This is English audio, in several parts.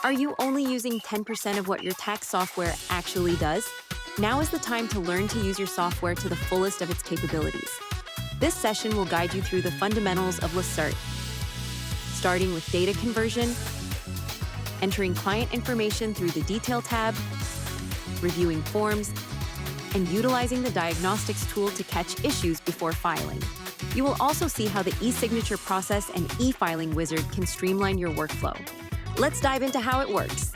Are you only using 10% of what your tax software actually does? Now is the time to learn to use your software to the fullest of its capabilities. This session will guide you through the fundamentals of Lacerte, starting with data conversion, entering client information through the Detail tab, reviewing forms, and utilizing the Diagnostics tool to catch issues before filing. You will also see how the e-signature process and e-filing wizard can streamline your workflow. Let's dive into how it works.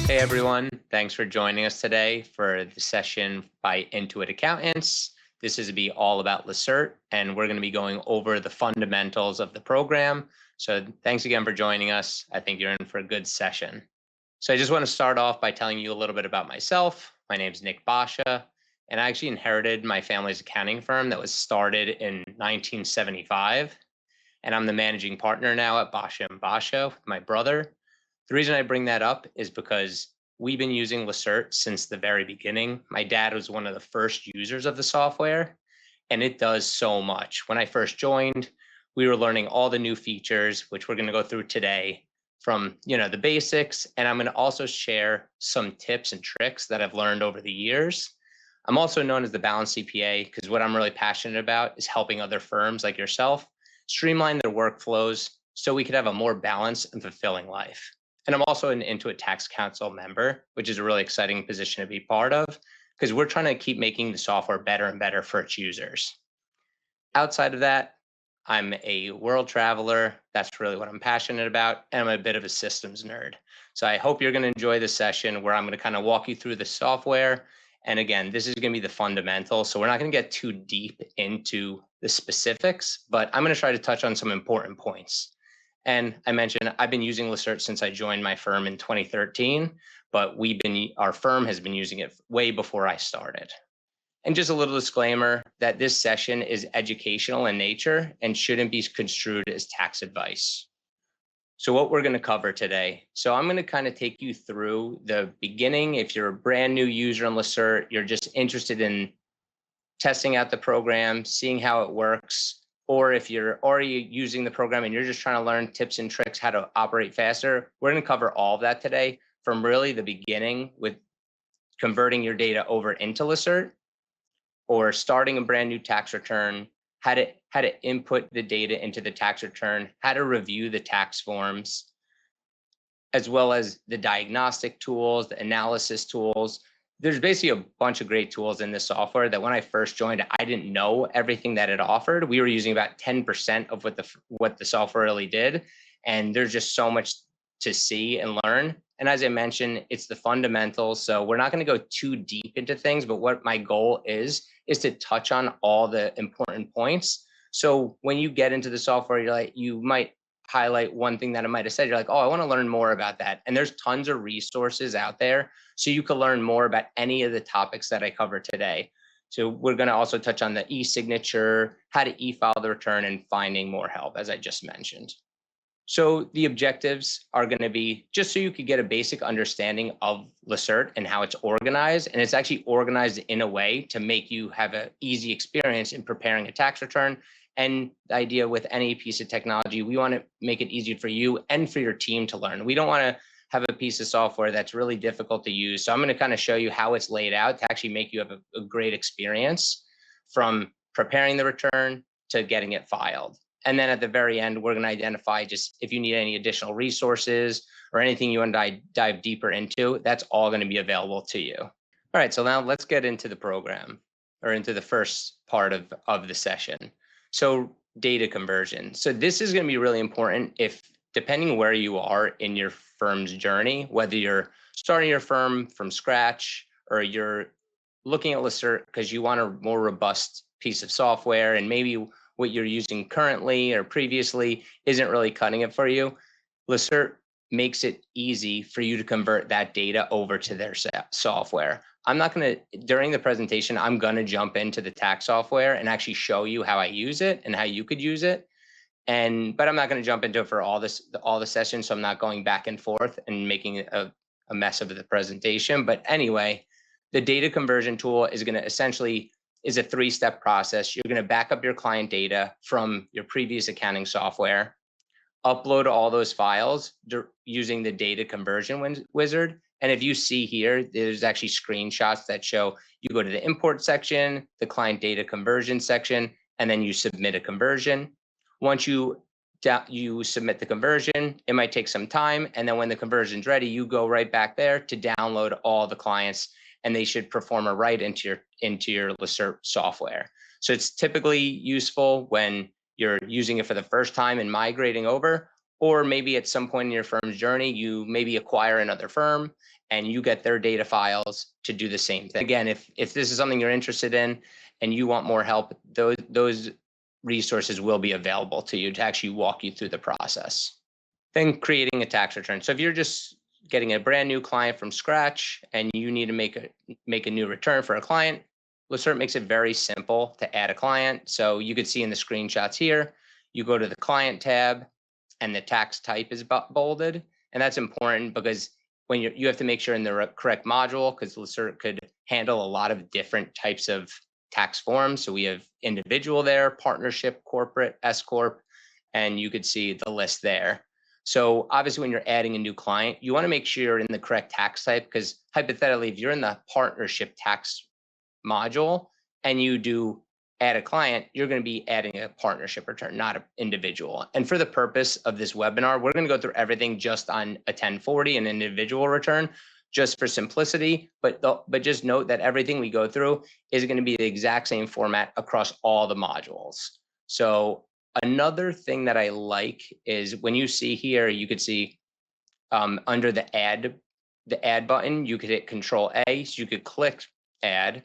Hey everyone, thanks for joining us today for the session by Intuit Accountants. This is to be all about Lacerte, and we're going to be going over the fundamentals of the program. So thanks again for joining us. I think you're in for a good session. So I just want to start off by telling you a little bit about myself. My name is Nick Boscia, and I actually inherited my family's accounting firm that was started in 1975. And I'm the managing partner now at Boscia & Boscia with my brother. The reason I bring that up is because we've been using Lacerte since the very beginning. My dad was one of the first users of the software, and it does so much. When I first joined, we were learning all the new features, which we're going to go through today, from the basics, and I'm going to also share some tips and tricks that I've learned over the years. I'm also known as the balanced CPA because what I'm really passionate about is helping other firms like yourself streamline their workflows so we could have a more balanced and fulfilling life. And I'm also an Intuit Tax Council member, which is a really exciting position to be part of because we're trying to keep making the software better and better for its users. Outside of that, I'm a world traveler. That's really what I'm passionate about. And I'm a bit of a systems nerd. So I hope you're going to enjoy this session where I'm going to kind of walk you through the software. And again, this is going to be the fundamentals. So we're not going to get too deep into the specifics, but I'm going to try to touch on some important points. And I mentioned I've been using Lacerte since I joined my firm in 2013, but our firm has been using it way before I started. And just a little disclaimer that this session is educational in nature and shouldn't be construed as tax advice. So what we're going to cover today. So I'm going to kind of take you through the beginning. If you're a brand new user on Lacerte, you're just interested in testing out the program, seeing how it works, or if you're already using the program and you're just trying to learn tips and tricks how to operate faster, we're going to cover all of that today from really the beginning with converting your data over into Lacerte or starting a brand new tax return, how to input the data into the tax return, how to review the tax forms, as well as the diagnostic tools, the analysis tools. There's basically a bunch of great tools in this software that when I first joined, I didn't know everything that it offered. We were using about 10% of what the software really did. And there's just so much to see and learn. And as I mentioned, it's the fundamentals. So we're not going to go too deep into things, but what my goal is to touch on all the important points. So when you get into the software, you might highlight one thing that I might have said. You're like, oh, I want to learn more about that. And there's tons of resources out there. So you can learn more about any of the topics that I cover today. So we're going to also touch on the e-signature, how to e-file the return, and finding more help, as I just mentioned. So the objectives are going to be just so you could get a basic understanding of Lacerte and how it's organized. And it's actually organized in a way to make you have an easy experience in preparing a tax return. And the idea with any piece of technology, we want to make it easy for you and for your team to learn. We don't want to have a piece of software that's really difficult to use. So I'm going to kind of show you how it's laid out to actually make you have a great experience from preparing the return to getting it filed. And then at the very end, we're going to identify just if you need any additional resources or anything you want to dive deeper into, that's all going to be available to you. All right, so now let's get into the program or into the first part of the session. So data conversion. So this is going to be really important if, depending where you are in your firm's journey, whether you're starting your firm from scratch or you're looking at Lacerte because you want a more robust piece of software and maybe what you're using currently or previously isn't really cutting it for you, Lacerte makes it easy for you to convert that data over to their software. I'm not going to, during the presentation, I'm going to jump into the tax software and actually show you how I use it and how you could use it. But I'm not going to jump into it for all the sessions, so I'm not going back and forth and making a mess of the presentation. But anyway, the data conversion tool is going to essentially is a 3-step process. You're going to back up your client data from your previous accounting software. upload all those files using the data conversion wizard. And if you see here, there's actually screenshots that show you go to the import section, the client data conversion section, and then you submit a conversion. Once you submit the conversion, it might take some time. And then when the conversion's ready, you go right back there to download all the clients, and they should perform a write into your Lacerte software. So it's typically useful when you're using it for the first time and migrating over, or maybe at some point in your firm's journey, you maybe acquire another firm and you get their data files to do the same thing. Again, if this is something you're interested in and you want more help, those resources will be available to you to actually walk you through the process. Then creating a tax return. So if you're just getting a brand new client from scratch and you need to make a new return for a client, Lacerte makes it very simple to add a client. So you could see in the screenshots here, you go to the client tab and the tax type is bolded. And that's important because when you have to make sure in the correct module, because Lacerte could handle a lot of different types of tax forms. So we have individual there, partnership, corporate, S Corp, and you could see the list there. So obviously when you're adding a new client, you want to make sure you're in the correct tax type, because hypothetically, if you're in the partnership tax module and you do add a client, you're going to be adding a partnership return, not an individual. And for the purpose of this webinar, we're going to go through everything just on a 1040, an individual return, just for simplicity. But just note that everything we go through is going to be the exact same format across all the modules. So another thing that I like is when you see here, you could see under the add button, you could hit Control A, so you could click add,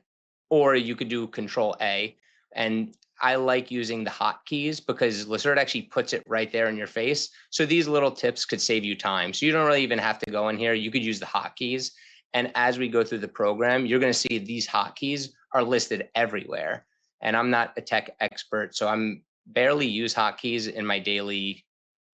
or you could do Control A. And I like using the hotkeys because Lacerte actually puts it right there in your face. So these little tips could save you time. So you don't really even have to go in here. You could use the hotkeys. And as we go through the program, you're going to see these hotkeys are listed everywhere. And I'm not a tech expert, so I'm barely use hotkeys in my daily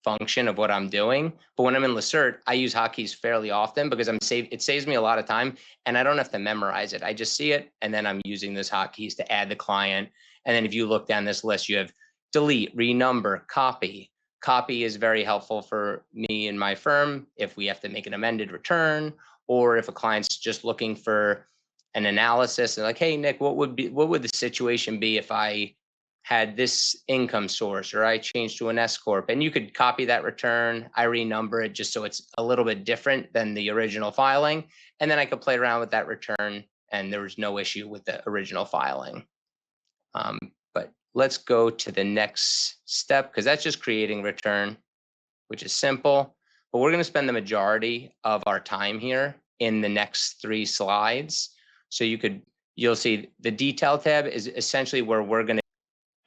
function of what I'm doing. But when I'm in Lacerte, I use hotkeys fairly often because it saves me a lot of time and I don't have to memorize it. I just see it and then I'm using those hotkeys to add the client. And then if you look down this list, you have delete, renumber, copy. Copy is very helpful for me and my firm if we have to make an amended return, or if a client's just looking for an analysis and like, hey, Nick, what would the situation be if I had this income source, or I changed to an S Corp, and you could copy that return. I renumber it just so it's a little bit different than the original filing. And then I could play around with that return and there was no issue with the original filing. But let's go to the next step because that's just creating return, which is simple. But we're going to spend the majority of our time here in the next 3 slides. So you'll see the detail tab is essentially where we're going to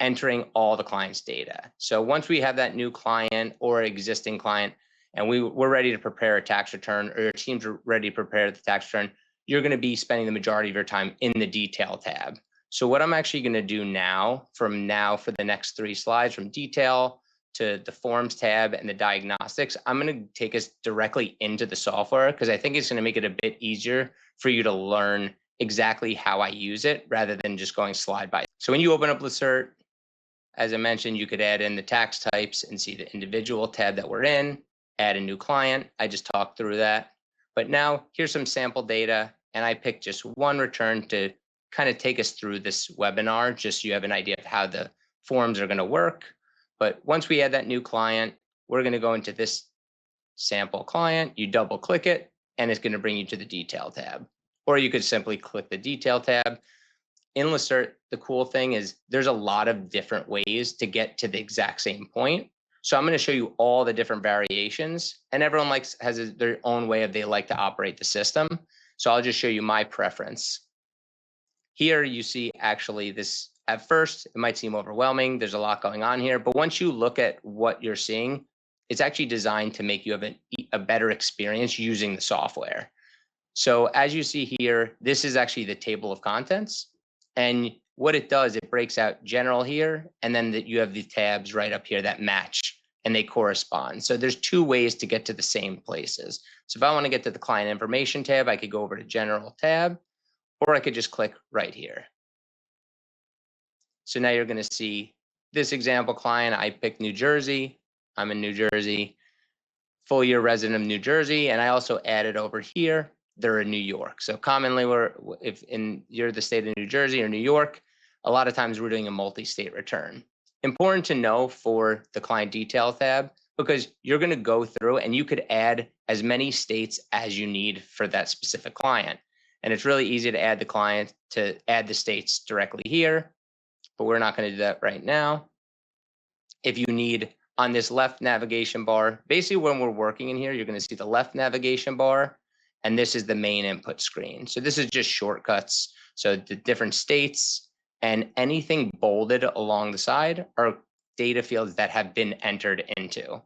entering all the client's data. So once we have that new client or existing client and we're ready to prepare a tax return, or your team's ready to prepare the tax return, you're going to be spending the majority of your time in the detail tab. So what I'm actually going to do now for the next 3 slides, from detail to the forms tab and the diagnostics, I'm going to take us directly into the software because I think it's going to make it a bit easier for you to learn exactly how I use it rather than just going slide by. So when you open up Lacerte, as I mentioned, you could add in the tax types and see the individual tab that we're in, add a new client. I just talked through that. But now here's some sample data, and I picked just one return to kind of take us through this webinar, just so you have an idea of how the forms are going to work. But once we add that new client, we're going to go into this sample client. You double click it, and it's going to bring you to the detail tab. Or you could simply click the detail tab. In Lacerte, the cool thing is there's a lot of different ways to get to the exact same point. So I'm going to show you all the different variations, and everyone has their own way they like to operate the system. So I'll just show you my preference. Here you see actually this, at first, it might seem overwhelming. There's a lot going on here, but once you look at what you're seeing, it's actually designed to make you have a better experience using the software. So as you see here, this is actually the table of contents. And what it does, it breaks out general here, and then you have the tabs right up here that match and they correspond. So there's 2 ways to get to the same places. So if I want to get to the client information tab, I could go over to general tab, or I could just click right here. So now you're going to see this example client. I picked New Jersey. I'm in New Jersey, full year resident of New Jersey, and I also added over here, they're in New York. So commonly you're the state of New Jersey or New York, a lot of times we're doing a multi-state return. Important to know for the client detail tab, because you're going to go through and you could add as many states as you need for that specific client. And it's really easy to add the states directly here, but we're not going to do that right now. If you need on this left navigation bar, basically when we're working in here, you're going to see the left navigation bar, and this is the main input screen. So this is just shortcuts. So the different states and anything bolded along the side are data fields that have been entered into.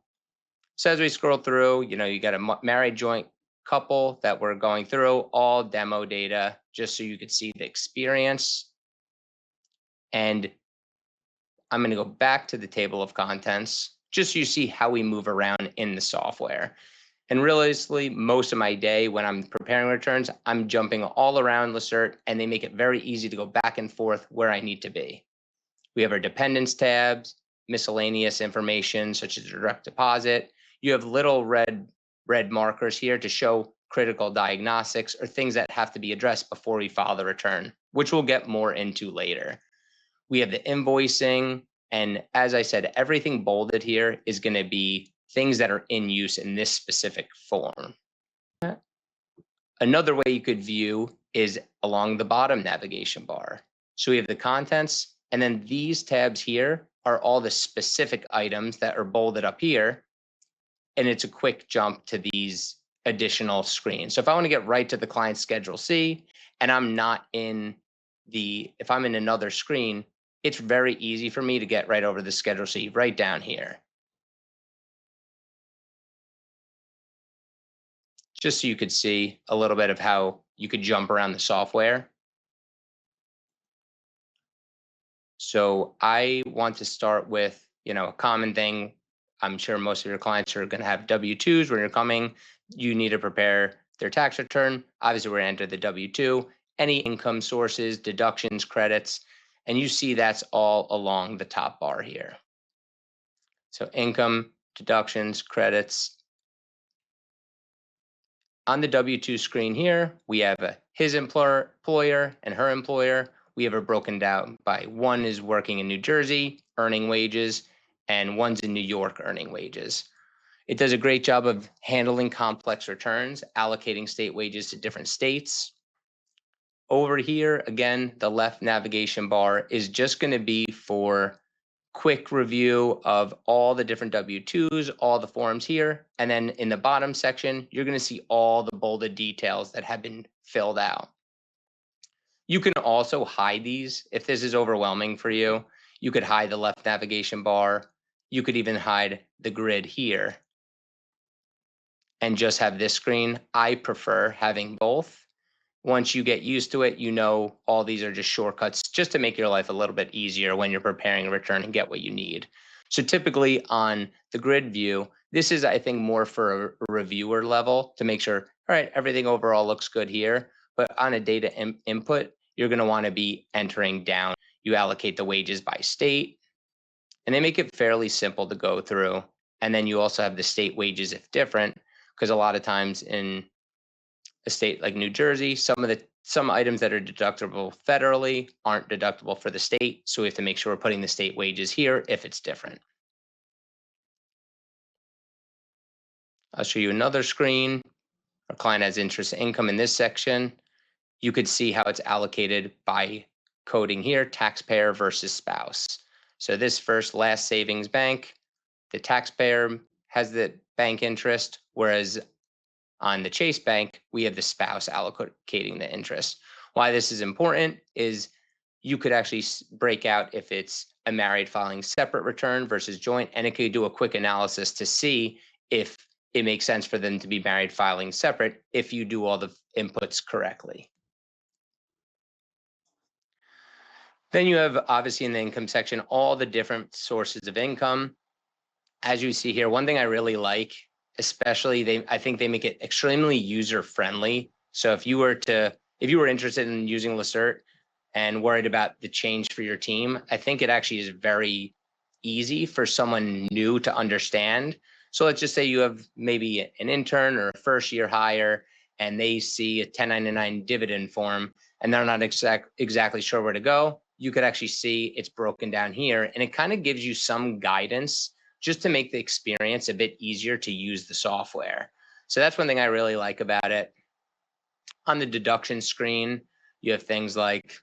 So as we scroll through, you got a married joint couple that we're going through, all demo data, just so you could see the experience. And I'm going to go back to the table of contents, just so you see how we move around in the software. And realistically, most of my day when I'm preparing returns, I'm jumping all around Lacerte, and they make it very easy to go back and forth where I need to be. We have our dependents tabs, miscellaneous information such as direct deposit. You have little red markers here to show critical diagnostics or things that have to be addressed before we file the return, which we'll get more into later. We have the invoicing, and as I said, everything bolded here is going to be things that are in use in this specific form. Another way you could view is along the bottom navigation bar. So we have the contents, and then these tabs here are all the specific items that are bolded up here, and it's a quick jump to these additional screens. So if I want to get right to the client Schedule C, and I'm not in if I'm in another screen, it's very easy for me to get right over the Schedule C right down here. Just so you could see a little bit of how you could jump around the software. So I want to start with, a common thing. I'm sure most of your clients are going to have W-2s. When you're coming, you need to prepare their tax return. Obviously, we're going to enter the W-2, any income sources, deductions, credits, and you see that's all along the top bar here. So income, deductions, credits. On the W-2 screen here, we have his employer and her employer. We have it broken down by one is working in New Jersey, earning wages, and one's in New York earning wages. It does a great job of handling complex returns, allocating state wages to different states. Over here, again, the left navigation bar is just going to be for quick review of all the different W-2s, all the forms here. And then in the bottom section, you're going to see all the bolded details that have been filled out. You can also hide these. If this is overwhelming for you, you could hide the left navigation bar. You could even hide the grid here and just have this screen. I prefer having both. Once you get used to it, all these are just shortcuts just to make your life a little bit easier when you're preparing a return and get what you need. So typically on the grid view, this is, I think, more for a reviewer level to make sure, all right, everything overall looks good here. But on a data input, you're going to want to be entering down. You allocate the wages by state, and they make it fairly simple to go through. And then you also have the state wages if different, because a lot of times in a state like New Jersey, some items that are deductible federally aren't deductible for the state. So we have to make sure we're putting the state wages here if it's different. I'll show you another screen. Our client has interest income in this section. You could see how it's allocated by coding here, taxpayer versus spouse. So this first last savings bank, the taxpayer has the bank interest, whereas on the Chase Bank, we have the spouse allocating the interest. Why this is important is you could actually break out if it's a married filing separate return versus joint, and it could do a quick analysis to see if it makes sense for them to be married filing separate if you do all the inputs correctly. Then you have, obviously, in the income section, all the different sources of income. As you see here, one thing I really like, especially I think they make it extremely user friendly. So if you were interested in using Lacerte and worried about the change for your team, I think it actually is very easy for someone new to understand. So let's just say you have maybe an intern or a first year hire, and they see a 1099 dividend form and they're not exactly sure where to go. You could actually see it's broken down here, and it kind of gives you some guidance just to make the experience a bit easier to use the software. So that's one thing I really like about it. On the deduction screen, you have things like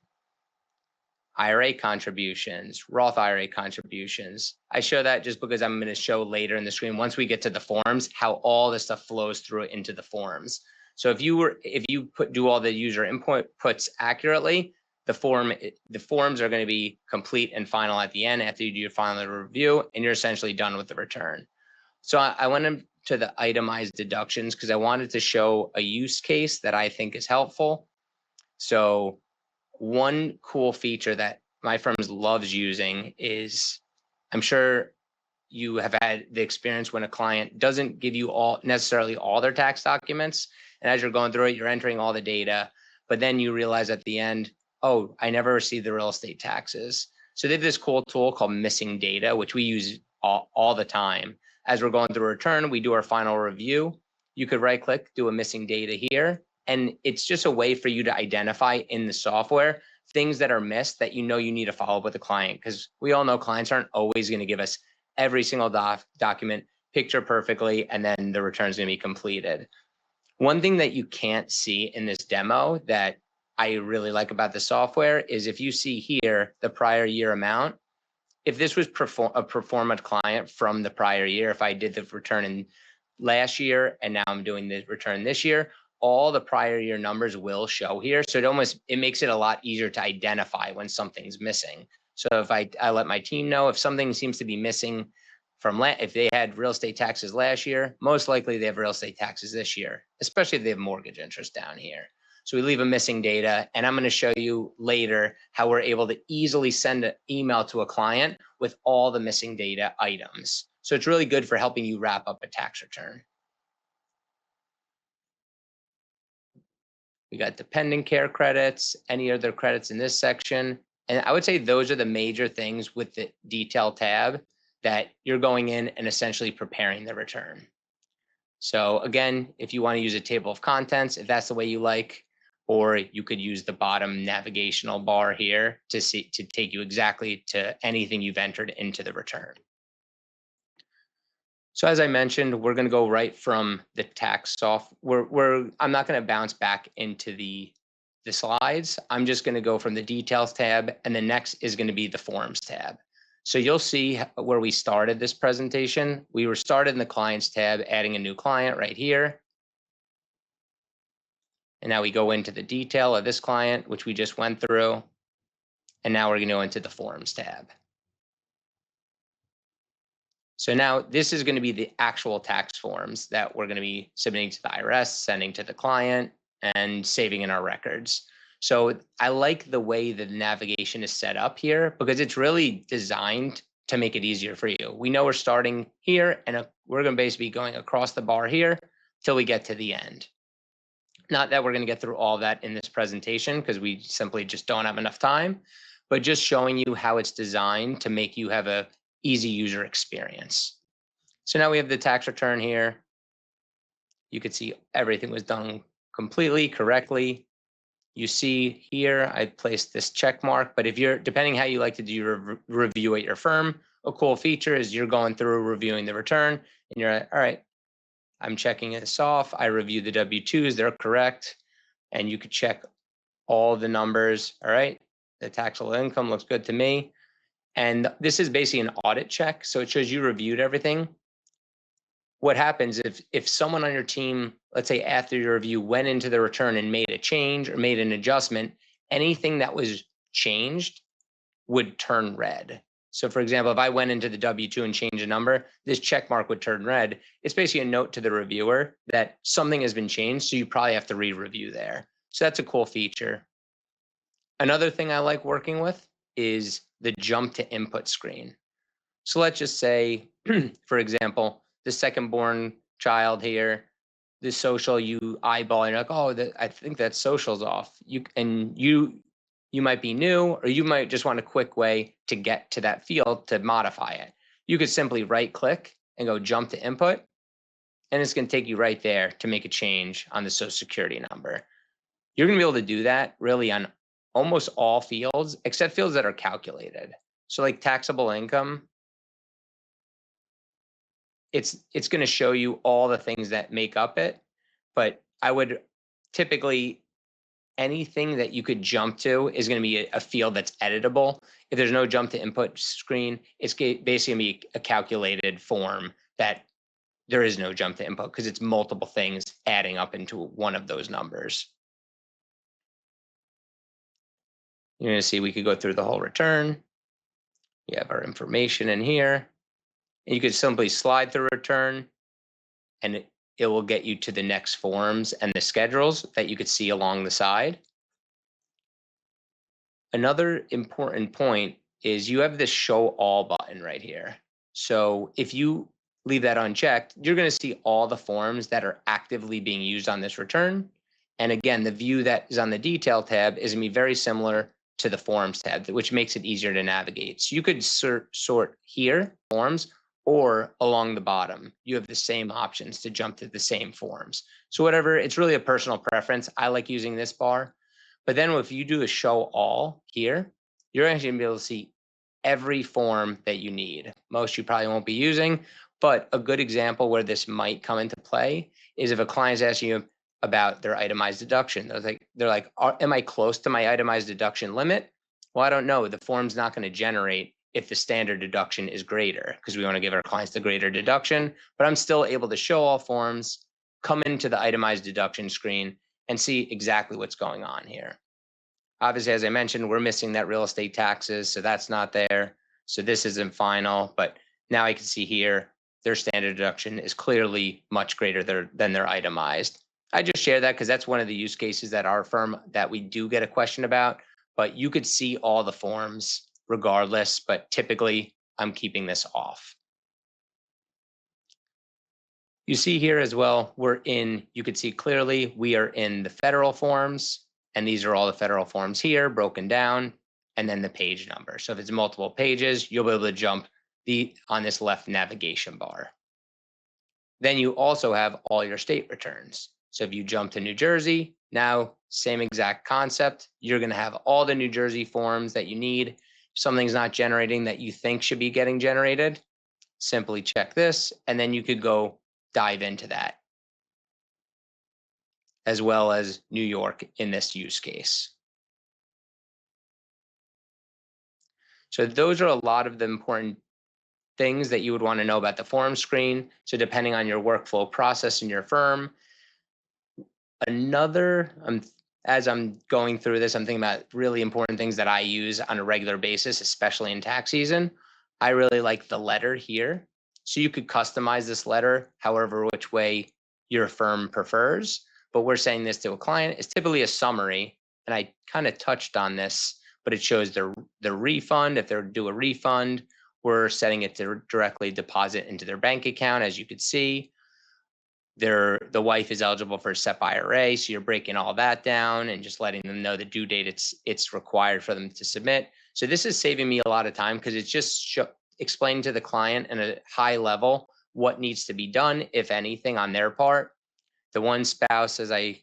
IRA contributions, Roth IRA contributions. I show that just because I'm going to show later in the screen, once we get to the forms, how all this stuff flows through into the forms. So if you do all the user inputs accurately, the forms are going to be complete and final at the end after you do your final review, and you're essentially done with the return. So I went into the itemized deductions because I wanted to show a use case that I think is helpful. So one cool feature that my firm loves using is, I'm sure you have had the experience when a client doesn't give you necessarily all their tax documents. And as you're going through it, you're entering all the data, but then you realize at the end, oh, I never received the real estate taxes. So they have this cool tool called missing data, which we use all the time. As we're going through a return, we do our final review. You could right click, do a missing data here. And it's just a way for you to identify in the software things that are missed that you know you need to follow up with the client, because we all know clients aren't always going to give us every single document picture perfectly, and then the return is going to be completed. One thing that you can't see in this demo that I really like about the software is if you see here the prior year amount, if this was a performant client from the prior year, if I did the return in last year and now I'm doing the return this year, all the prior year numbers will show here. So it makes it a lot easier to identify when something's missing. So if I let my team know if something seems to be missing from if they had real estate taxes last year, most likely they have real estate taxes this year, especially if they have mortgage interest down here. So we leave a missing data, and I'm going to show you later how we're able to easily send an email to a client with all the missing data items. So it's really good for helping you wrap up a tax return. We got dependent care credits, any other credits in this section. And I would say those are the major things with the detail tab that you're going in and essentially preparing the return. So again, if you want to use a table of contents, if that's the way you like, or you could use the bottom navigational bar here to take you exactly to anything you've entered into the return. So as I mentioned, we're going to go right from the tax software. I'm not going to bounce back into the slides. I'm just going to go from the details tab, and the next is going to be the forms tab. So you'll see where we started this presentation. We were started in the clients tab, adding a new client right here. And now we go into the detail of this client, which we just went through. And now we're going to go into the forms tab. So now this is going to be the actual tax forms that we're going to be submitting to the IRS, sending to the client, and saving in our records. So I like the way the navigation is set up here because it's really designed to make it easier for you. We know we're starting here, and we're going to basically be going across the bar here till we get to the end. Not that we're going to get through all that in this presentation because we simply just don't have enough time, but just showing you how it's designed to make you have a easy user experience. So now we have the tax return here. You could see everything was done completely correctly. You see here, I placed this check mark, but if you're, depending how you like to do your review at your firm, a cool feature is you're going through reviewing the return and you're like, all right, I'm checking this off. I review the W-2s, they're correct. And you could check all the numbers. All right, the taxable income looks good to me. And this is basically an audit check. So it shows you reviewed everything. What happens if someone on your team, let's say after your review, went into the return and made a change or made an adjustment, anything that was changed would turn red. So for example, if I went into the W-2 and changed a number, this check mark would turn red. It's basically a note to the reviewer that something has been changed, so you probably have to re-review there. So that's a cool feature. Another thing I like working with is the jump to input screen. So let's just say, for example, the second born child here, the social you eyeball, and you're like, oh, I think that social's off. You You might be new, or you might just want a quick way to get to that field to modify it. You could simply right click and go jump to input, and it's going to take you right there to make a change on the social security number. You're going to be able to do that really on almost all fields, except fields that are calculated. So like taxable income, it's going to show you all the things that make up it, but I would typically, anything that you could jump to is going to be a field that's editable. If there's no jump to input screen, it's basically going to be a calculated form that there is no jump to input because it's multiple things adding up into one of those numbers. You're going to see we could go through the whole return. You have our information in here. And you could simply slide through return, and it will get you to the next forms and the schedules that you could see along the side. Another important point is you have this show all button right here. So if you leave that unchecked, you're going to see all the forms that are actively being used on this return. And again, the view that is on the detail tab is going to be very similar to the forms tab, which makes it easier to navigate. So you could sort here, forms, or along the bottom. You have the same options to jump to the same forms. So whatever, it's really a personal preference. I like using this bar. But then if you do a show all here, you're actually going to be able to see every form that you need. Most you probably won't be using, but a good example where this might come into play is if a client's asking you about their itemized deduction. They're like, am I close to my itemized deduction limit? Well, I don't know. The form's not going to generate if the standard deduction is greater, because we want to give our clients the greater deduction, but I'm still able to show all forms, come into the itemized deduction screen, and see exactly what's going on here. Obviously, as I mentioned, we're missing that real estate taxes, so that's not there. So this isn't final, but now I can see here, their standard deduction is clearly much greater than their itemized. I just share that because that's one of the use cases that our firm that we do get a question about, but you could see all the forms regardless, but typically I'm keeping this off. You see here as well, you could see clearly we are in the federal forms, and these are all the federal forms here broken down, and then the page number. So if it's multiple pages, you'll be able to jump on this left navigation bar. Then you also have all your state returns. So if you jump to New Jersey, now same exact concept, you're going to have all the New Jersey forms that you need. If something's not generating that you think should be getting generated, simply check this, and then you could go dive into that, as well as New York in this use case. So those are a lot of the important things that you would want to know about the form screen. So depending on your workflow process in your firm, as I'm going through this, I'm thinking about really important things that I use on a regular basis, especially in tax season. I really like the letter here. So you could customize this letter however which way your firm prefers. But we're saying this to a client. It's typically a summary, and I kind of touched on this, but it shows the refund. If they're due a refund, we're setting it to directly deposit into their bank account, as you could see. The wife is eligible for a SEP IRA, so you're breaking all that down and just letting them know the due date it's required for them to submit. So this is saving me a lot of time because it's just explaining to the client in a high level what needs to be done, if anything, on their part. The one spouse, as I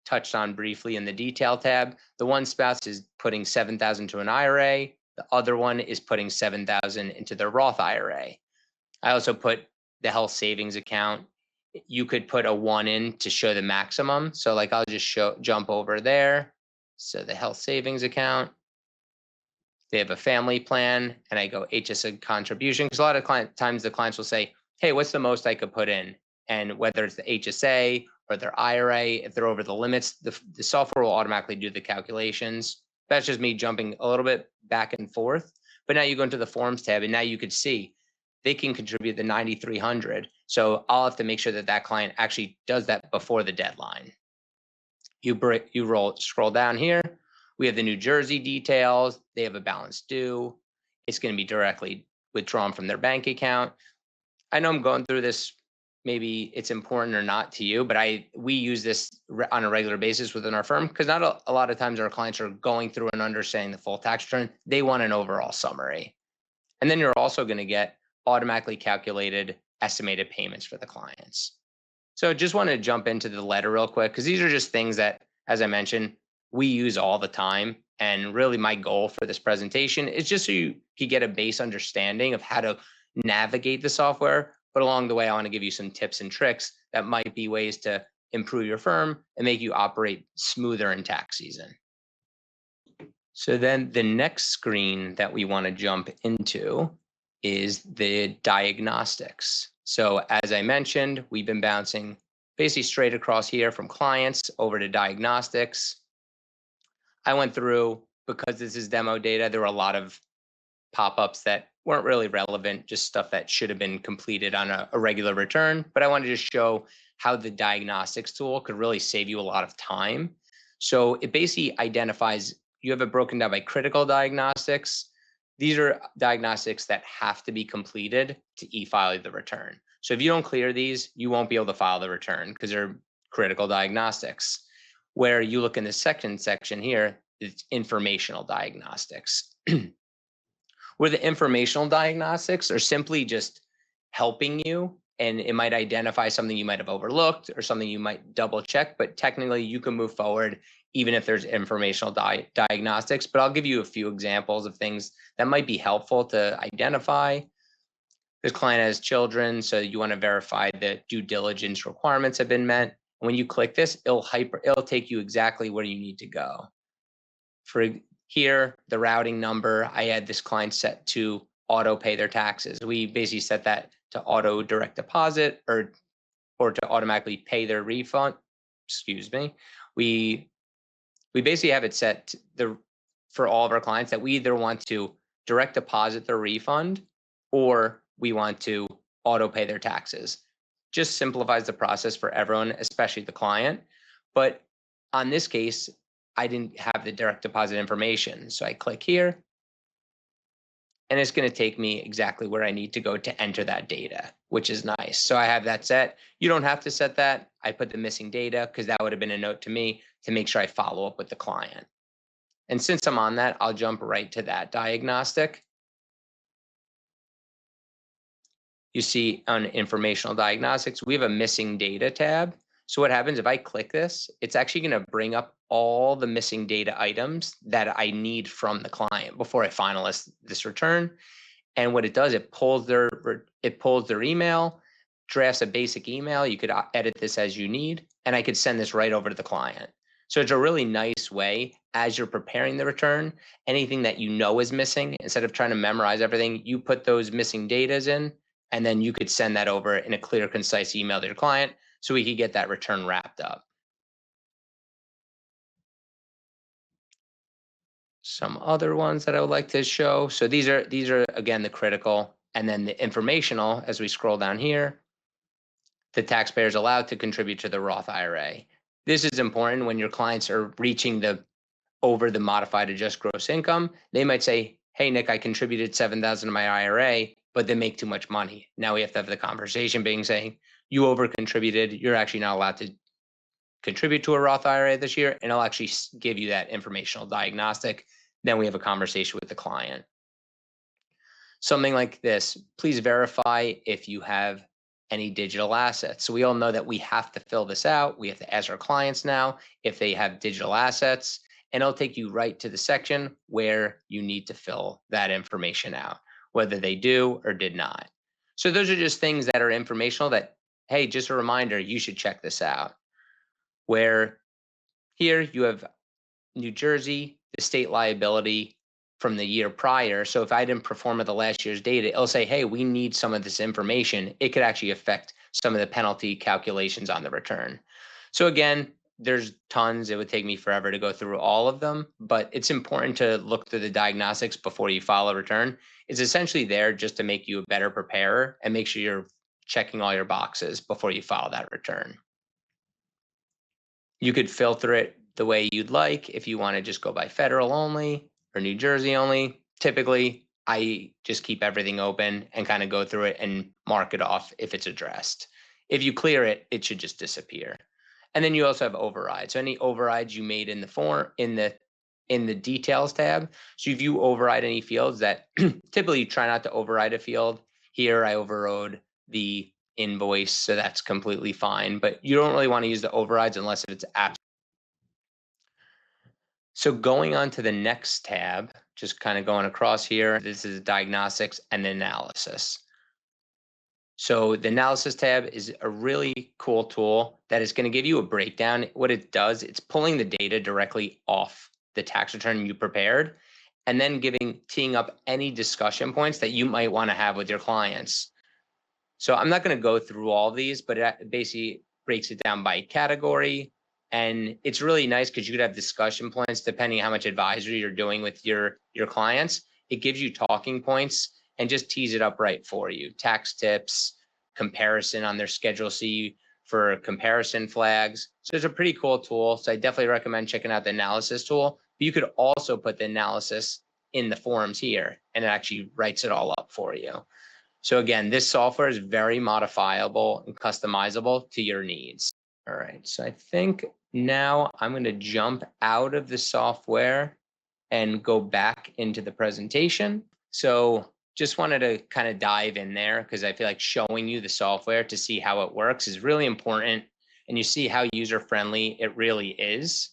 touched on briefly in the detail tab, the one spouse is putting $7,000 to an IRA. The other one is putting $7,000 into their Roth IRA. I also put the health savings account. You could put a 1 in to show the maximum. So like I'll just jump over there. So the health savings account, they have a family plan, and I go HSA contribution, because a lot of times the clients will say, hey, what's the most I could put in? And whether it's the HSA or their IRA, if they're over the limits, the software will automatically do the calculations. That's just me jumping a little bit back and forth. But now you go into the forms tab, and now you could see they can contribute the $9,300. So I'll have to make sure that that client actually does that before the deadline. Scroll down here. We have the New Jersey details. They have a balance due. It's going to be directly withdrawn from their bank account. I know I'm going through this maybe it's important or not to you, but we use this on a regular basis within our firm because not a lot of times our clients are going through and understanding the full tax return. They want an overall summary. And then you're also going to get automatically calculated estimated payments for the clients. So just want to jump into the letter real quick because these are just things that, as I mentioned, we use all the time. And really my goal for this presentation is just so you get a base understanding of how to navigate the software. But along the way, I want to give you some tips and tricks that might be ways to improve your firm and make you operate smoother in tax season. So then the next screen that we want to jump into is the diagnostics. So as I mentioned, we've been bouncing basically straight across here from clients over to diagnostics. I went through, because this is demo data, there were a lot of pop-ups that weren't really relevant, just stuff that should have been completed on a regular return. But I wanted to show how the diagnostics tool could really save you a lot of time. So it basically identifies, you have it broken down by critical diagnostics. These are diagnostics that have to be completed to e-file the return. So if you don't clear these, you won't be able to file the return because they're critical diagnostics. Where you look in the second section here, it's informational diagnostics. Where the informational diagnostics are simply just helping you, and it might identify something you might have overlooked or something you might double check, but technically you can move forward even if there's informational diagnostics. But I'll give you a few examples of things that might be helpful to identify. This client has children, so you want to verify that due diligence requirements have been met. When you click this, it'll take you exactly where you need to go. For here, the routing number, I had this client set to auto pay their taxes. We basically set that to auto direct deposit or to automatically pay their refund. Excuse me. We basically have it set for all of our clients that we either want to direct deposit their refund or we want to auto pay their taxes. Just simplifies the process for everyone, especially the client. But on this case, I didn't have the direct deposit information. So I click here and it's going to take me exactly where I need to go to enter that data, which is nice. So I have that set. You don't have to set that. I put the missing data because that would have been a note to me to make sure I follow up with the client. And since I'm on that, I'll jump right to that diagnostic. You see on informational diagnostics, we have a missing data tab. So what happens if I click this, it's actually going to bring up all the missing data items that I need from the client before I finalize this return. And what it does, it pulls their email, drafts a basic email. You could edit this as you need, and I could send this right over to the client. So it's a really nice way as you're preparing the return, anything that you know is missing, instead of trying to memorize everything, you put those missing datas in, and then you could send that over in a clear, concise email to your client so we could get that return wrapped up. Some other ones that I would like to show. So these are again the critical, and then the informational. As we scroll down here, the taxpayer is allowed to contribute to the Roth IRA. This is important when your clients are reaching over the modified adjusted gross income. They might say, "Hey Nick, I contributed $7,000 to my IRA, but they make too much money." Now we have to have the conversation being saying, "You over contributed. You're actually not allowed to contribute to a Roth IRA this year," and I'll actually give you that informational diagnostic. Then we have a conversation with the client. Something like this, please verify if you have any digital assets. So we all know that we have to fill this out. We have to ask our clients now if they have digital assets, and it'll take you right to the section where you need to fill that information out, whether they do or did not. So those are just things that are informational that, hey, just a reminder, you should check this out. Where here you have New Jersey, the state liability from the year prior. So if I didn't perform at the last year's data, it'll say, hey, we need some of this information. It could actually affect some of the penalty calculations on the return. So again, there's tons. It would take me forever to go through all of them, but it's important to look through the diagnostics before you file a return. It's essentially there just to make you a better preparer and make sure you're checking all your boxes before you file that return. You could filter it the way you'd like if you want to just go by federal only or New Jersey only. Typically, I just keep everything open and kind of go through it and mark it off if it's addressed. If you clear it, it should just disappear. And then you also have overrides. So any overrides you made in the form in the details tab. So if you override any fields that typically you try not to override a field. Here I overrode the invoice, so that's completely fine. But you don't really want to use the overrides unless it's absolutely. So going on to the next tab, just kind of going across here, this is diagnostics and analysis. So the analysis tab is a really cool tool that is going to give you a breakdown. What it does, it's pulling the data directly off the tax return you prepared, and then teeing up any discussion points that you might want to have with your clients. So I'm not going to go through all of these, but it basically breaks it down by category. And it's really nice because you could have discussion points depending how much advisory you're doing with your clients. It gives you talking points and just tees it up right for you. Tax tips, comparison on their Schedule C for comparison flags. So it's a pretty cool tool. So I definitely recommend checking out the analysis tool. But you could also put the analysis in the forms here, and it actually writes it all up for you. So again, this software is very modifiable and customizable to your needs. All right, so I think now I'm going to jump out of the software and go back into the presentation. So just wanted to kind of dive in there because I feel like showing you the software to see how it works is really important. And you see how user-friendly it really is.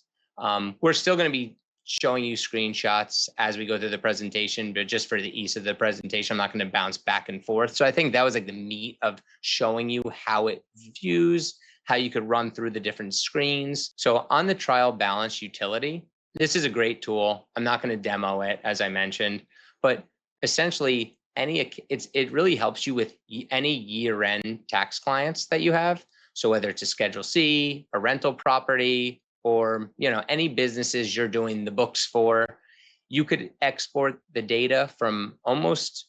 We're still going to be showing you screenshots as we go through the presentation, but just for the ease of the presentation, I'm not going to bounce back and forth. So I think that was like the meat of showing you how it views, how you could run through the different screens. So on the trial balance utility, this is a great tool. I'm not going to demo it, as I mentioned, but essentially it really helps you with any year-end tax clients that you have. So whether it's a Schedule C, a rental property, or any businesses you're doing the books for, you could export the data from most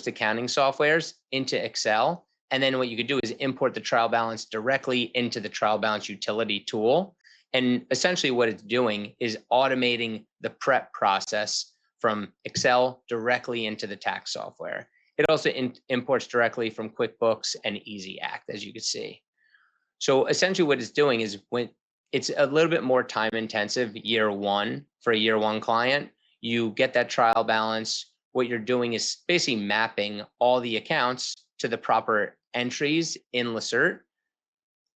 accounting softwares into Excel. And then what you could do is import the trial balance directly into the trial balance utility tool. And essentially what it's doing is automating the prep process from Excel directly into the tax software. It also imports directly from QuickBooks and Easy Act, as you can see. So essentially what it's doing is when it's a little bit more time intensive year one for a year one client, you get that trial balance. What you're doing is basically mapping all the accounts to the proper entries in Lacerte.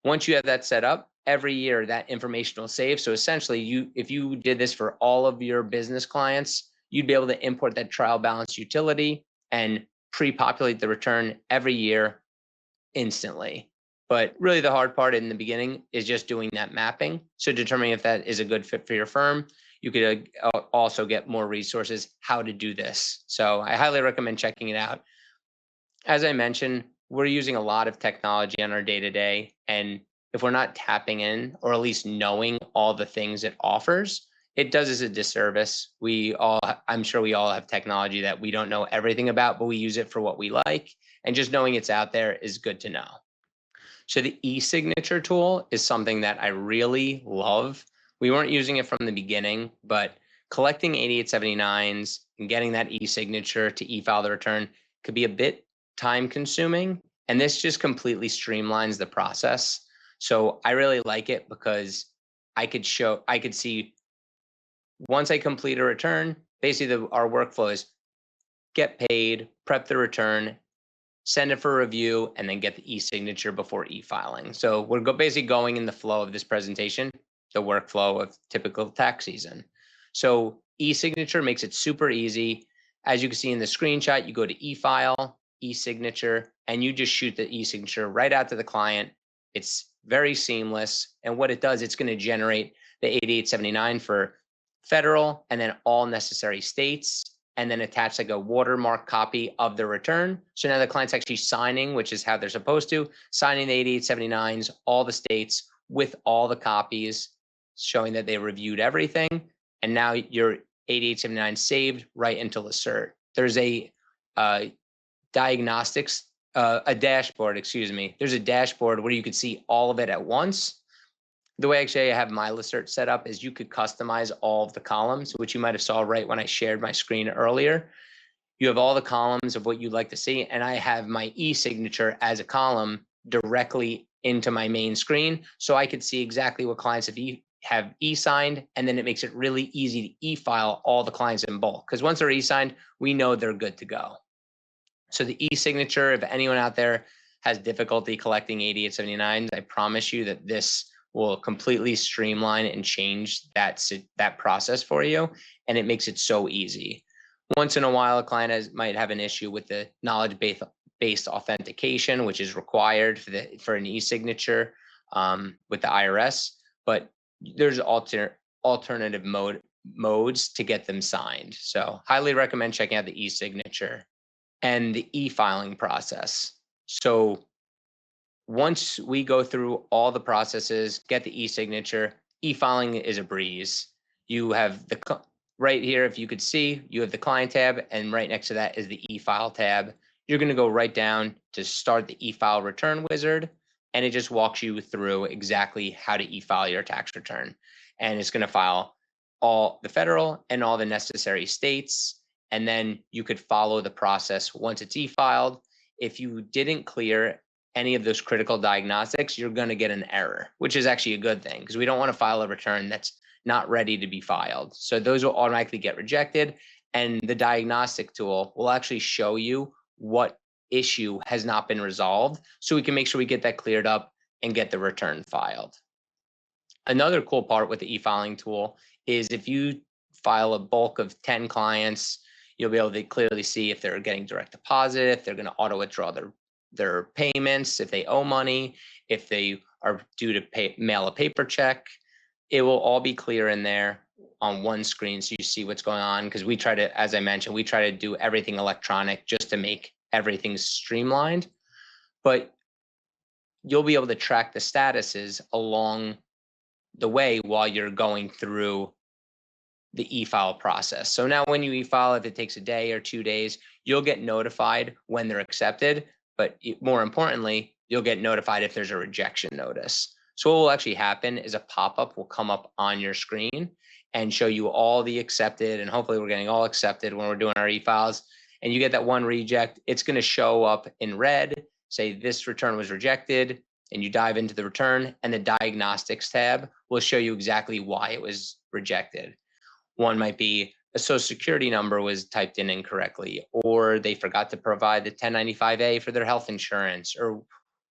Once you have that set up, every year that information will save. So essentially, if you did this for all of your business clients, you'd be able to import that trial balance utility and pre-populate the return every year instantly. But really the hard part in the beginning is just doing that mapping. So determining if that is a good fit for your firm. You could also get more resources how to do this. So I highly recommend checking it out. As I mentioned, we're using a lot of technology on our day-to-day. And if we're not tapping in, or at least knowing all the things it offers, it does us a disservice. I'm sure we all have technology that we don't know everything about, but we use it for what we like. And just knowing it's out there is good to know. So the e-signature tool is something that I really love. We weren't using it from the beginning, but collecting 8879s and getting that e-signature to e-file the return could be a bit time consuming. And this just completely streamlines the process. So I really like it because I could see once I complete a return, basically our workflow is get paid, prep the return, send it for review, and then get the e-signature before e-filing. So we're basically going in the flow of this presentation, the workflow of typical tax season. So e-signature makes it super easy. As you can see in the screenshot, you go to e-file, e-signature, and you just shoot the e-signature right out to the client. It's very seamless. And what it does, it's going to generate the 8879 for federal and then all necessary states, and then attach like a watermark copy of the return. So now the client's actually signing, which is how they're supposed to, signing the 8879s, all the states with all the copies, showing that they reviewed everything. And now your 8879 saved right into Lacerte. There's a diagnostics, a dashboard, excuse me. There's a dashboard where you could see all of it at once. The way actually I have my Lacerte set up is you could customize all of the columns, which you might have saw right when I shared my screen earlier. You have all the columns of what you'd like to see, and I have my e-signature as a column directly into my main screen, so I could see exactly what clients have e-signed, and then it makes it really easy to e-file all the clients in bulk. Because once they're e-signed, we know they're good to go. So the e-signature, if anyone out there has difficulty collecting 8879s, I promise you that this will completely streamline and change that process for you, and it makes it so easy. Once in a while, a client might have an issue with the knowledge-based authentication, which is required for an e-signature with the IRS, but there's alternative modes to get them signed. So highly recommend checking out the e-signature and the e-filing process. So once we go through all the processes, get the e-signature, e-filing is a breeze. You have right here, if you could see, you have the client tab, and right next to that is the e-file tab. You're going to go right down to start the e-file return wizard, and it just walks you through exactly how to e-file your tax return. And it's going to file all the federal and all the necessary states, and then you could follow the process once it's e-filed. If you didn't clear any of those critical diagnostics, you're going to get an error, which is actually a good thing, because we don't want to file a return that's not ready to be filed. So those will automatically get rejected, and the diagnostic tool will actually show you what issue has not been resolved, so we can make sure we get that cleared up and get the return filed. Another cool part with the e-filing tool is if you file a bulk of 10 clients, you'll be able to clearly see if they're getting direct deposit, if they're going to auto withdraw their payments, if they owe money, if they are due to mail a paper check. It will all be clear in there on one screen, so you see what's going on, because we try to, as I mentioned, we try to do everything electronic just to make everything streamlined. But you'll be able to track the statuses along the way while you're going through the e-file process. So now when you e-file, if it takes a day or 2 days, you'll get notified when they're accepted, but more importantly, you'll get notified if there's a rejection notice. So what will actually happen is a pop-up will come up on your screen and show you all the accepted, and hopefully we're getting all accepted when we're doing our e-files, and you get that one reject. It's going to show up in red, say this return was rejected, and you dive into the return, and the diagnostics tab will show you exactly why it was rejected. One might be a social security number was typed in incorrectly, or they forgot to provide the 1095A for their health insurance, or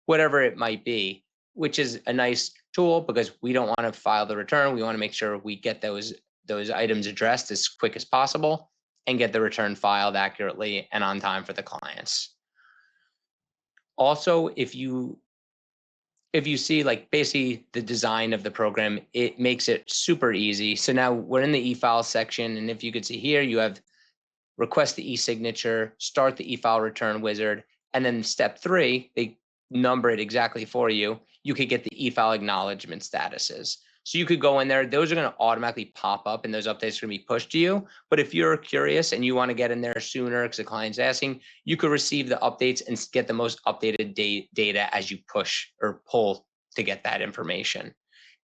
whatever it might be, which is a nice tool because we don't want to file the return. We want to make sure we get those items addressed as quick as possible and get the return filed accurately and on time for the clients. Also, if you see like basically the design of the program, it makes it super easy. So now we're in the e-file section, and if you could see here, you have request the e-signature, start the e-file return wizard, and then step 3, they number it exactly for you. You could get the e-file acknowledgement statuses. So you could go in there, those are going to automatically pop up and those updates are going to be pushed to you. But if you're curious and you want to get in there sooner because the client's asking, you could receive the updates and get the most updated data as you push or pull to get that information.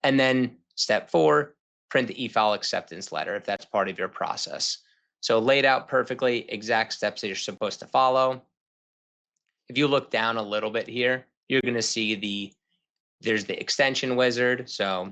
And then step 4, print the e-file acceptance letter if that's part of your process. So laid out perfectly, exact steps that you're supposed to follow. If you look down a little bit here, you're going to see there's the extension wizard. So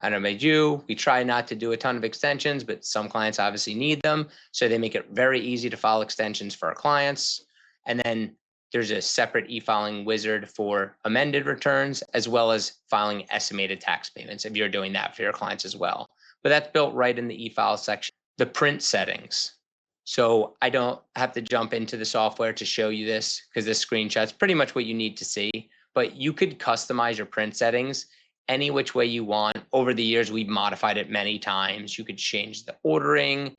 I don't know about you, we try not to do a ton of extensions, but some clients obviously need them. So they make it very easy to file extensions for our clients. And then there's a separate e-filing wizard for amended returns, as well as filing estimated tax payments if you're doing that for your clients as well. But that's built right in the e-file section. The print settings. So I don't have to jump into the software to show you this because this screenshot's pretty much what you need to see, but you could customize your print settings any which way you want. Over the years, we've modified it many times. You could change the ordering.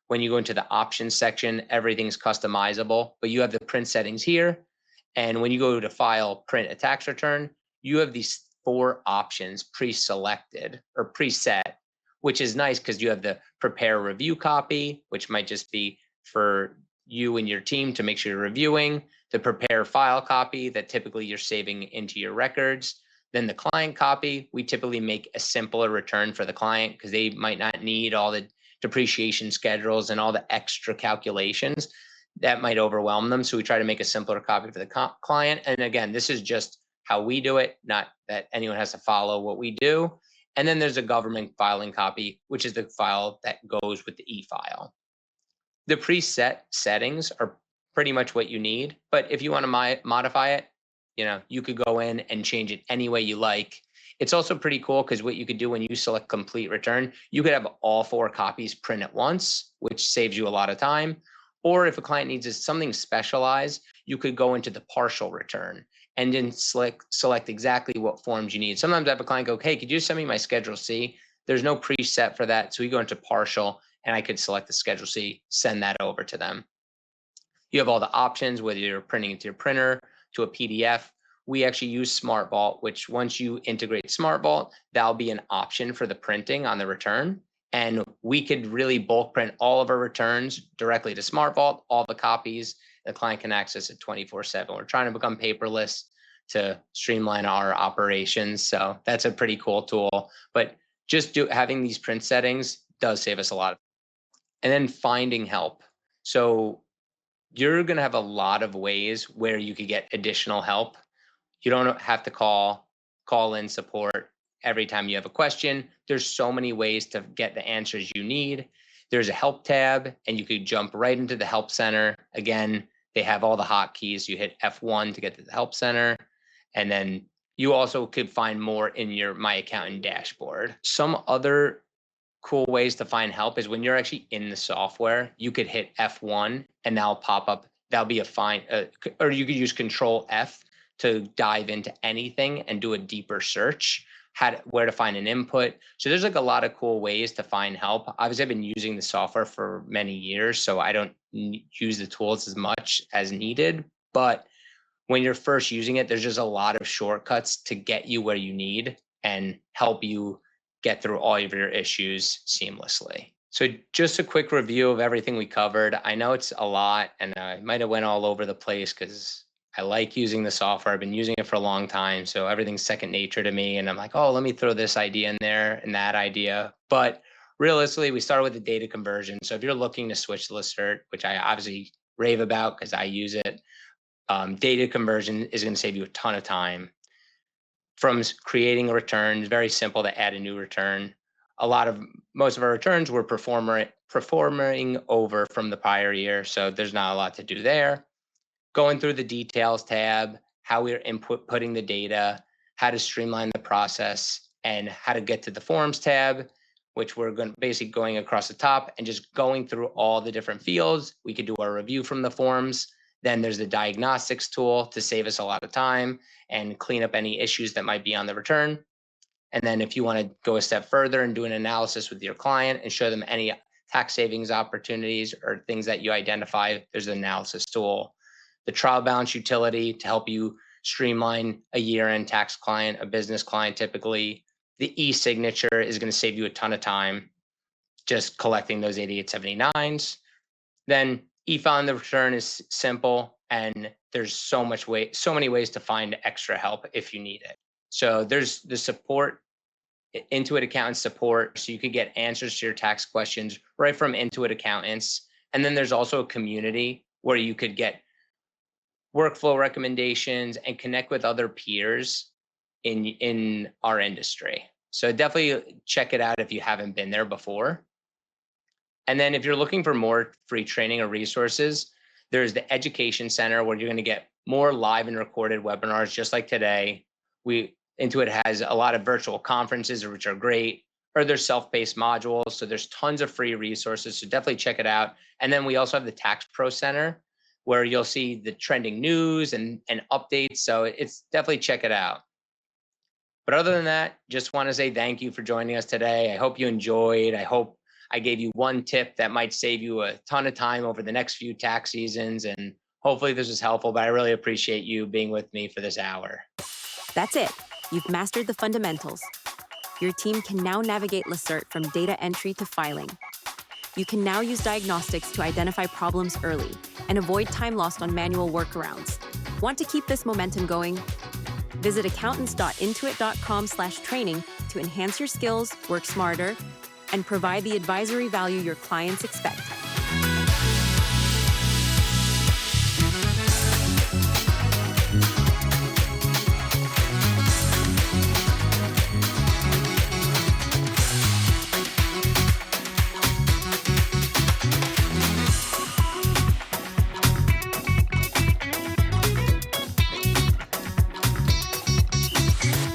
When you go into the options section, everything's customizable, but you have the print settings here. And when you go to file, print a tax return, you have these 4 options pre-selected or preset, which is nice because you have the prepare review copy, which might just be for you and your team to make sure you're reviewing, the prepare file copy that typically you're saving into your records. Then the client copy, we typically make a simpler return for the client because they might not need all the depreciation schedules and all the extra calculations that might overwhelm them. So we try to make a simpler copy for the client. And again, this is just how we do it, not that anyone has to follow what we do. And then there's a government filing copy, which is the file that goes with the e-file. The preset settings are pretty much what you need, but if you want to modify it, you could go in and change it any way you like. It's also pretty cool because what you could do when you select complete return, you could have all 4 copies print at once, which saves you a lot of time. Or if a client needs something specialized, you could go into the partial return and then select exactly what forms you need. Sometimes I have a client go, hey, could you send me my Schedule C? There's no preset for that. So we go into partial and I could select the Schedule C, send that over to them. You have all the options, whether you're printing it to your printer, to a PDF. We actually use SmartVault, which once you integrate SmartVault, that'll be an option for the printing on the return. And we could really bulk print all of our returns directly to SmartVault, all the copies. The client can access it 24/7. We're trying to become paperless to streamline our operations. So that's a pretty cool tool. But just having these print settings does save us a lot. And then finding help. So you're going to have a lot of ways where you could get additional help. You don't have to call in support every time you have a question. There's so many ways to get the answers you need. There's a help tab and you could jump right into the help center. Again, they have all the hotkeys. You hit F1 to get to the help center. And then you also could find more in your My Accountant dashboard. Some other cool ways to find help is when you're actually in the software, you could hit F1 and that'll pop up. That'll be a fine, or you could use Control F to dive into anything and do a deeper search, where to find an input. So there's like a lot of cool ways to find help. Obviously, I've been using the software for many years, so I don't use the tools as much as needed. But when you're first using it, there's just a lot of shortcuts to get you where you need and help you get through all of your issues seamlessly. So just a quick review of everything we covered. I know it's a lot and I might have went all over the place because I like using the software. I've been using it for a long time. So everything's second nature to me. And I'm like, oh, let me throw this idea in there and that idea. But realistically, we started with the data conversion. So if you're looking to switch to Lacerte, which I obviously rave about because I use it, data conversion is going to save you a ton of time. From creating a return, it's very simple to add a new return. Most of our returns were performing over from the prior year, so there's not a lot to do there. Going through the details tab, how we're putting the data, how to streamline the process, and how to get to the forms tab, which we're basically going across the top and just going through all the different fields. We could do our review from the forms. Then there's the diagnostics tool to save us a lot of time and clean up any issues that might be on the return. And then if you want to go a step further and do an analysis with your client and show them any tax savings opportunities or things that you identify, there's an analysis tool. The trial balance utility to help you streamline a year-end tax client, a business client typically. The e-signature is going to save you a ton of time just collecting those 8879s. Then e-filing the return is simple, and there's so many ways to find extra help if you need it. So there's the support, Intuit Accountant support, so you could get answers to your tax questions right from Intuit Accountants. And then there's also a community where you could get workflow recommendations and connect with other peers in our industry. So definitely check it out if you haven't been there before. And then if you're looking for more free training or resources, there's the Education Center where you're going to get more live and recorded webinars just like today. Intuit has a lot of virtual conferences, which are great, or there's self-paced modules. So there's tons of free resources. So definitely check it out. And then we also have the Tax Pro Center where you'll see the trending news and updates. So it's definitely check it out. But other than that, just want to say thank you for joining us today. I hope you enjoyed. I hope I gave you one tip that might save you a ton of time over the next few tax seasons. And hopefully this was helpful, but I really appreciate you being with me for this hour. That's it. You've mastered the fundamentals. Your team can now navigate Lacerte from data entry to filing. You can now use Diagnostics to identify problems early and avoid time lost on manual workarounds. Want to keep this momentum going? Visit accountants.intuit.com/training to enhance your skills, work smarter, and provide the advisory value your clients expect.